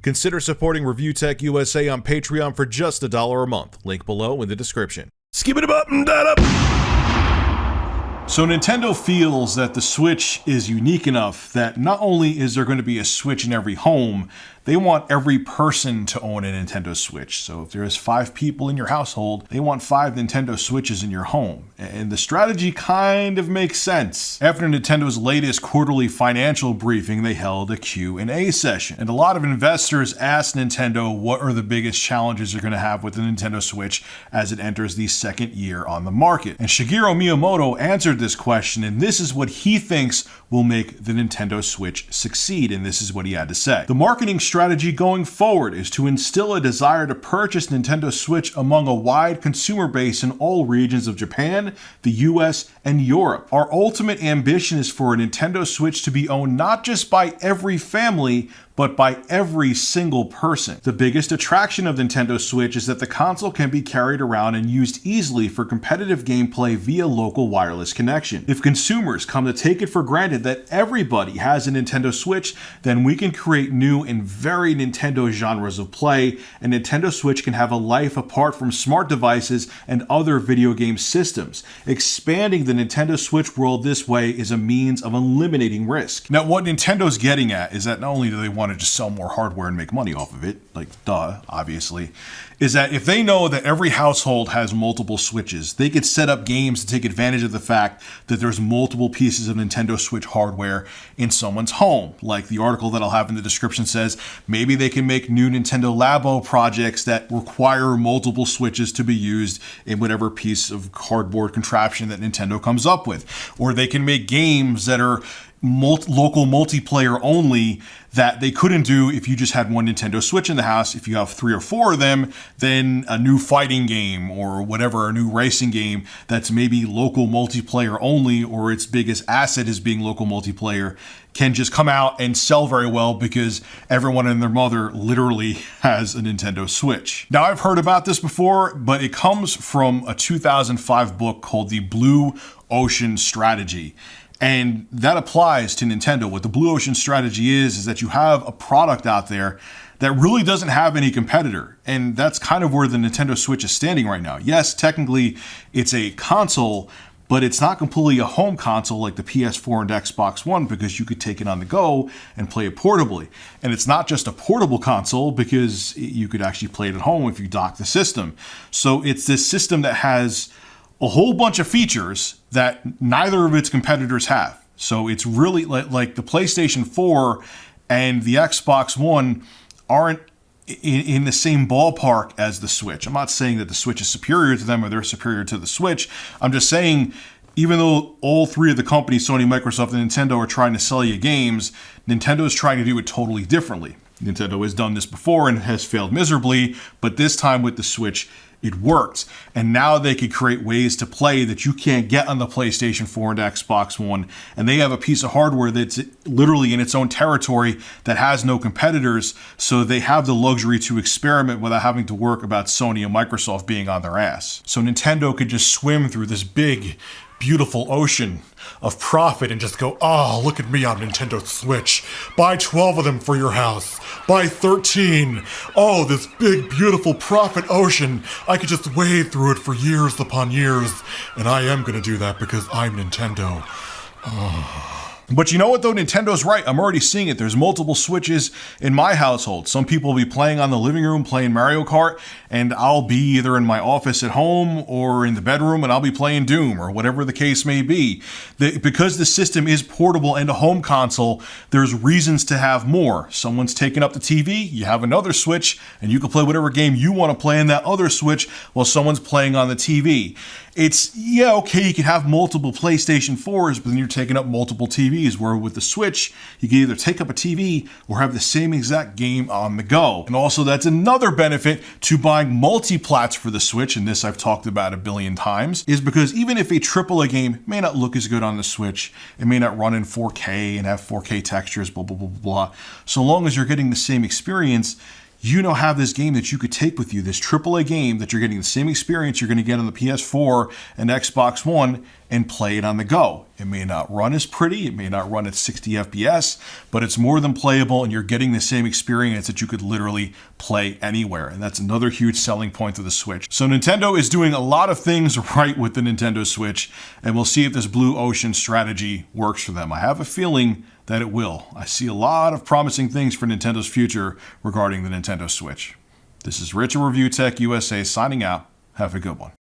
Consider supporting Review Tech USA on Patreon for just $1 a month. Link below in the description. Skip it up and that up. So Nintendo feels that the Switch is unique enough that not only is there going to be a Switch in every home, they want every person to own a Nintendo Switch. So if there's 5 people in your household, they want 5 Nintendo Switches in your home. And the strategy kind of makes sense. After Nintendo's latest quarterly financial briefing, they held a Q&A session. And a lot of investors asked Nintendo what are the biggest challenges they're going to have with the Nintendo Switch as it enters the second year on the market. And Shigeru Miyamoto answered this question, and this is what he thinks will make the Nintendo Switch succeed, and this is what he had to say. The marketing strategy going forward is to instill a desire to purchase Nintendo Switch among a wide consumer base in all regions of Japan, the US, and Europe. Our ultimate ambition is for a Nintendo Switch to be owned not just by every family, but by every single person. The biggest attraction of Nintendo Switch is that the console can be carried around and used easily for competitive gameplay via local wireless connection. If consumers come to take it for granted that everybody has a Nintendo Switch, then we can create new and very Nintendo genres of play, and Nintendo Switch can have a life apart from smart devices and other video game systems. Expanding the Nintendo Switch world this way is a means of eliminating risk. Now, what Nintendo's getting at is that not only do they want to just sell more hardware and make money off of it, like duh, obviously, is that if they know that every household has multiple Switches, they could set up games to take advantage of the fact that there's multiple pieces of Nintendo Switch hardware in someone's home. Like the article that I'll have in the description says, maybe they can make new Nintendo Labo projects that require multiple Switches to be used in whatever piece of cardboard contraption that Nintendo comes up with. Or they can make games that are local multiplayer only that they couldn't do if you just had one Nintendo Switch in the house. If you have 3 or 4 of them, then a new fighting game or whatever, a new racing game that's maybe local multiplayer only, or its biggest asset is being local multiplayer, can just come out and sell very well because everyone and their mother literally has a Nintendo Switch. Now, I've heard about this before, but it comes from a 2005 book called The Blue Ocean Strategy. And that applies to Nintendo. What the Blue Ocean strategy is that you have a product out there that really doesn't have any competitor. And that's kind of where the Nintendo Switch is standing right now. Yes, technically it's a console, but it's not completely a home console like the PS4 and Xbox One, because you could take it on the go and play it portably. And it's not just a portable console because you could actually play it at home if you dock the system. So it's this system that has a whole bunch of features that neither of its competitors have. So it's really like the PlayStation 4 and the Xbox One aren't in the same ballpark as the Switch. I'm not saying that the Switch is superior to them or they're superior to the Switch. I'm just saying, even though all 3 of the companies, Sony, Microsoft, and Nintendo, are trying to sell you games, Nintendo is trying to do it totally differently. Nintendo has done this before and has failed miserably, but this time with the Switch, it worked. And now they could create ways to play that you can't get on the PlayStation 4 and Xbox One. And they have a piece of hardware that's literally in its own territory that has no competitors. So they have the luxury to experiment without having to work about Sony and Microsoft being on their ass. So Nintendo could just swim through this big, beautiful ocean of profit and just go, oh, look at me on Nintendo Switch. Buy 12 of them for your house. Buy 13. Oh, this big, beautiful profit ocean. I could just wade through it for years upon years. And I am going to do that because I'm Nintendo. Oh. But you know what though? Nintendo's right. I'm already seeing it. There's multiple Switches in my household. Some people will be playing on the living room, playing Mario Kart, and I'll be either in my office at home or in the bedroom and I'll be playing Doom or whatever the case may be. Because the system is portable and a home console, there's reasons to have more. Someone's taking up the TV, you have another Switch, and you can play whatever game you want to play in that other Switch while someone's playing on the TV. It's, yeah, okay, you can have multiple PlayStation 4s, but then you're taking up multiple TVs, where with the Switch, you can either take up a TV or have the same exact game on the go. And also, that's another benefit to buying multi-plats for the Switch, and this I've talked about a billion times, is because even if a AAA game may not look as good on the Switch, it may not run in 4K and have 4K textures, blah, blah, blah, blah, so long as you're getting the same experience, you now have this game that you could take with you, this AAA game that you're getting the same experience you're going to get on the PS4 and Xbox One, and play it on the go. It may not run as pretty, it may not run at 60 FPS, but it's more than playable, and you're getting the same experience that you could literally play anywhere. And that's another huge selling point of the Switch. So Nintendo is doing a lot of things right with the Nintendo Switch, and we'll see if this blue ocean strategy works for them. I have a feeling that it will. I see a lot of promising things for Nintendo's future regarding the Nintendo Switch. This is Rich of Review Tech USA signing out. Have a good one.